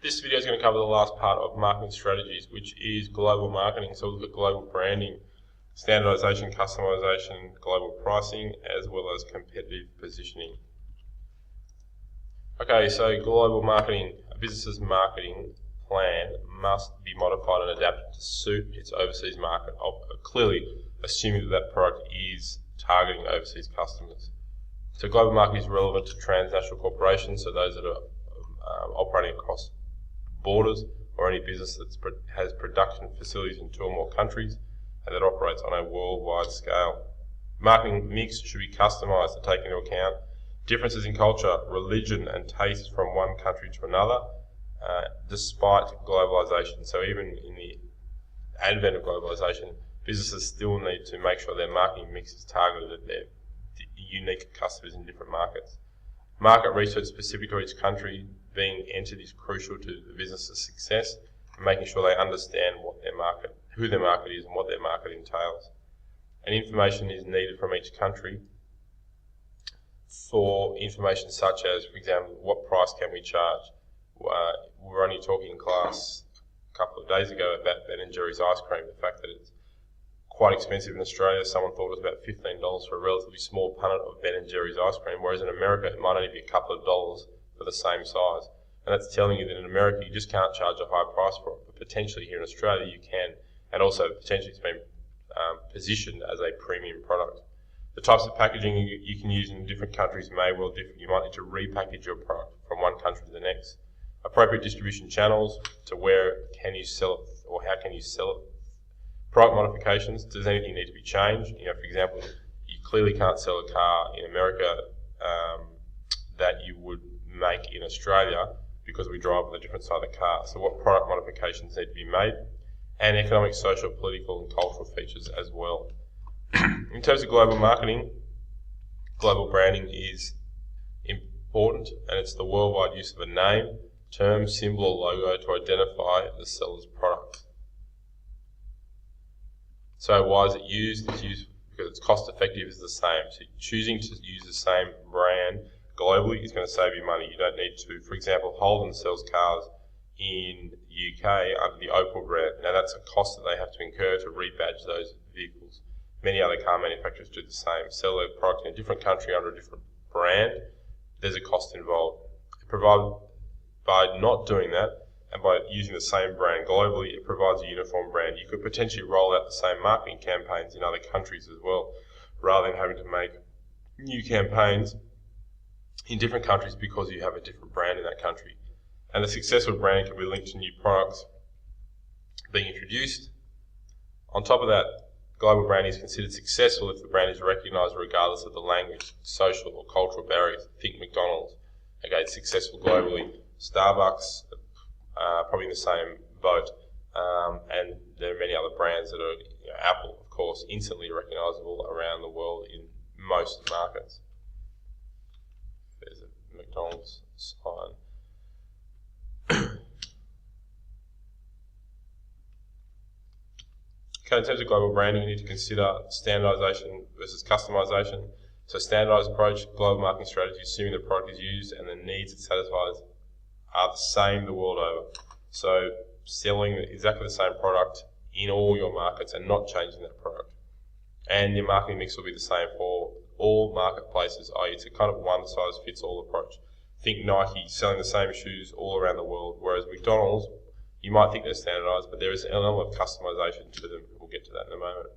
This video is going to cover the last part of marketing strategies, which is global marketing. So we'll look at global branding, standardization, customization, global pricing, as well as competitive positioning. Okay, so global marketing. A business's marketing plan must be modified and adapted to suit its overseas market, clearly assuming that that product is targeting overseas customers. So global marketing is relevant to transnational corporations, so those that are operating across borders, or any business that has production facilities in 2 or more countries and that operates on a worldwide scale. Marketing mix should be customized to take into account differences in culture, religion and taste from one country to another, despite globalization. So even in the advent of globalization, businesses still need to make sure their marketing mix is targeted at their unique customers in different markets. Market research specific to each country being entered is crucial to the business's success, and making sure they understand what their market, who their market is and what their market entails. And information is needed from each country for information such as, for example, what price can we charge? We were only talking in class a couple of days ago about Ben & Jerry's ice cream, the fact that it's quite expensive in Australia. Someone thought it was about $15 for a relatively small punnet of Ben & Jerry's ice cream, whereas in America it might only be a couple of dollars for the same size. And that's telling you that in America you just can't charge a high price for it, but potentially here in Australia you can, and also potentially it's been positioned as a premium product. The types of packaging you can use in different countries may well differ. You might need to repackage your product from one country to the next. Appropriate distribution channels to where can you sell it or how can you sell it. Product modifications, does anything need to be changed? You know, for example, you clearly can't sell a car in America that you would make in Australia because we drive on a different side of the car. So what product modifications need to be made? And economic, social, political and cultural features as well. In terms of global marketing, global branding is important, and it's the worldwide use of a name, term, symbol or logo to identify the seller's product. So why is it used? It's used because it's cost effective, is the same. So choosing to use the same brand globally is going to save you money. You don't need to, for example, Holden sells cars in the UK under the Opel brand. Now that's a cost that they have to incur to rebadge those vehicles. Many other car manufacturers do the same. Sell their product in a different country under a different brand. There's a cost involved. By not doing that, and by using the same brand globally, it provides a uniform brand. You could potentially roll out the same marketing campaigns in other countries as well, rather than having to make new campaigns in different countries because you have a different brand in that country. And the successful brand can be linked to new products being introduced. On top of that, global branding is considered successful if the brand is recognised regardless of the language, social or cultural barriers. Think McDonald's. Okay, it's successful globally. Starbucks, probably in the same boat, and there are many other brands that are, Apple, of course, instantly recognisable around the world in most markets. There's a McDonald's sign. Okay, in terms of global branding, you need to consider standardization versus customization. So standardized approach, global marketing strategy, assuming the product is used and the needs it satisfies are the same the world over. So selling exactly the same product in all your markets and not changing that product. And your marketing mix will be the same for all marketplaces, i.e. it's a kind of one size fits all approach. Think Nike selling the same shoes all around the world, whereas McDonald's, you might think they're standardized, but there is an element of customization to them. We'll get to that in a moment.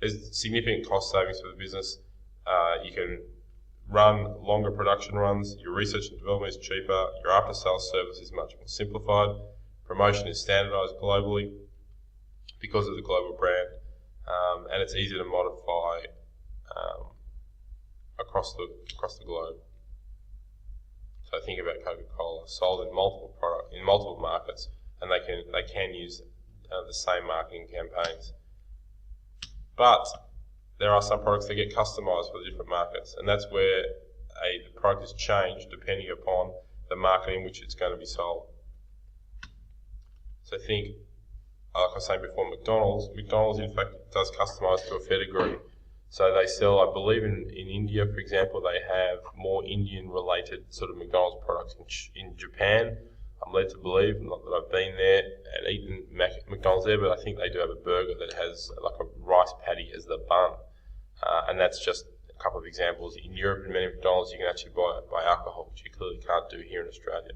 There's significant cost savings for the business. You can run longer production runs, your research and development is cheaper, your after-sales service is much more simplified, promotion is standardized globally because of the global brand, and it's easy to modify across the globe. So think about Coca-Cola, sold in multiple markets, and they can use the same marketing campaigns. But there are some products that get customized for the different markets, and that's where the product is changed depending upon the market in which it's going to be sold. So think, like I was saying before, McDonald's in fact does customize to a fair degree. So they sell, I believe in India, for example, they have more Indian related sort of McDonald's products. In Japan, I'm led to believe, not that I've been there and eaten McDonald's there, but I think they do have a burger that has like a rice patty as the bun. And that's just a couple of examples. In Europe, in many McDonald's, you can actually buy alcohol, which you clearly can't do here in Australia.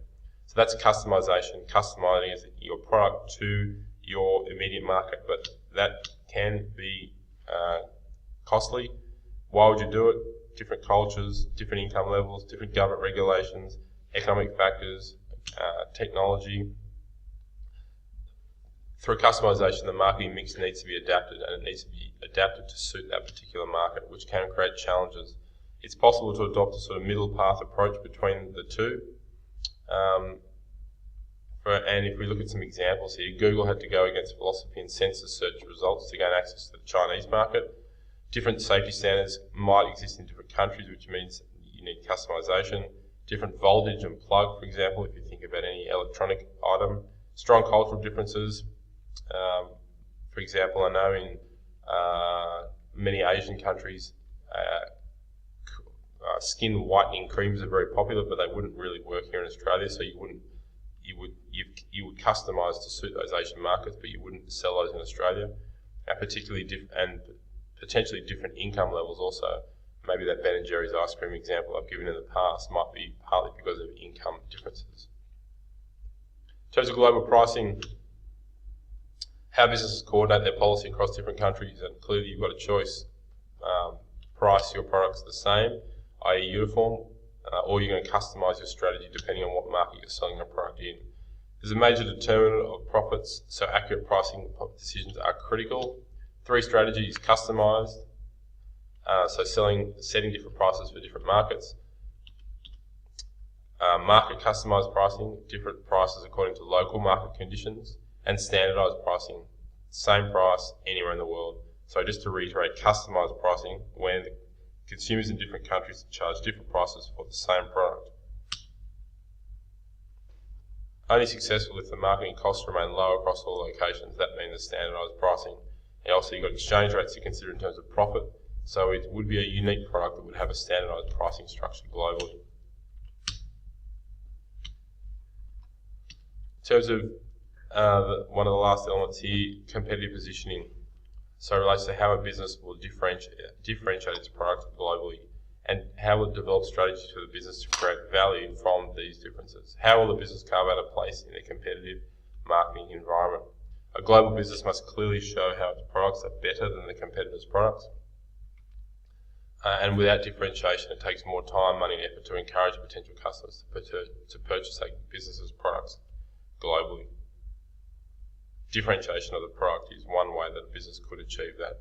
So that's customization, customizing your product to your immediate market, but that can be costly. Why would you do it? Different cultures, different income levels, different government regulations, economic factors, technology. Through customization, the marketing mix needs to be adapted, and it needs to be adapted to suit that particular market, which can create challenges. It's possible to adopt a sort of middle path approach between the two. And if we look at some examples here, Google had to go against philosophy and census search results to gain access to the Chinese market. Different safety standards might exist in different countries, which means you need customization. Different voltage and plug, for example, if you think about any electronic item. Strong cultural differences. For example, I know in many Asian countries, skin whitening creams are very popular, but they wouldn't really work here in Australia. So you would customise to suit those Asian markets, but you wouldn't sell those in Australia. And potentially different income levels also. Maybe that Ben & Jerry's ice cream example I've given in the past might be partly because of income differences. In terms of global pricing, how businesses coordinate their policy across different countries, and clearly you've got a choice. Price your products the same, i.e. uniform, or you're going to customise your strategy depending on what market you're selling your product in. There's a major determinant of profits, so accurate pricing decisions are critical. 3 strategies: customised, so setting different prices for different markets. Market customised pricing, different prices according to local market conditions, and standardised pricing, same price anywhere in the world. So just to reiterate, customised pricing, when consumers in different countries charge different prices for the same product. Only successful if the marketing costs remain low across all locations. That means the standardised pricing. And also you've got exchange rates to consider in terms of profit. So it would be a unique product that would have a standardised pricing structure globally. In terms of one of the last elements here, competitive positioning. So it relates to how a business will differentiate its product globally, and how it develops strategies for the business to create value from these differences. How will the business carve out a place in a competitive marketing environment? A global business must clearly show how its products are better than the competitors' products. And without differentiation, it takes more time, money, and effort to encourage potential customers to purchase a business's products globally. Differentiation of the product is one way that a business could achieve that.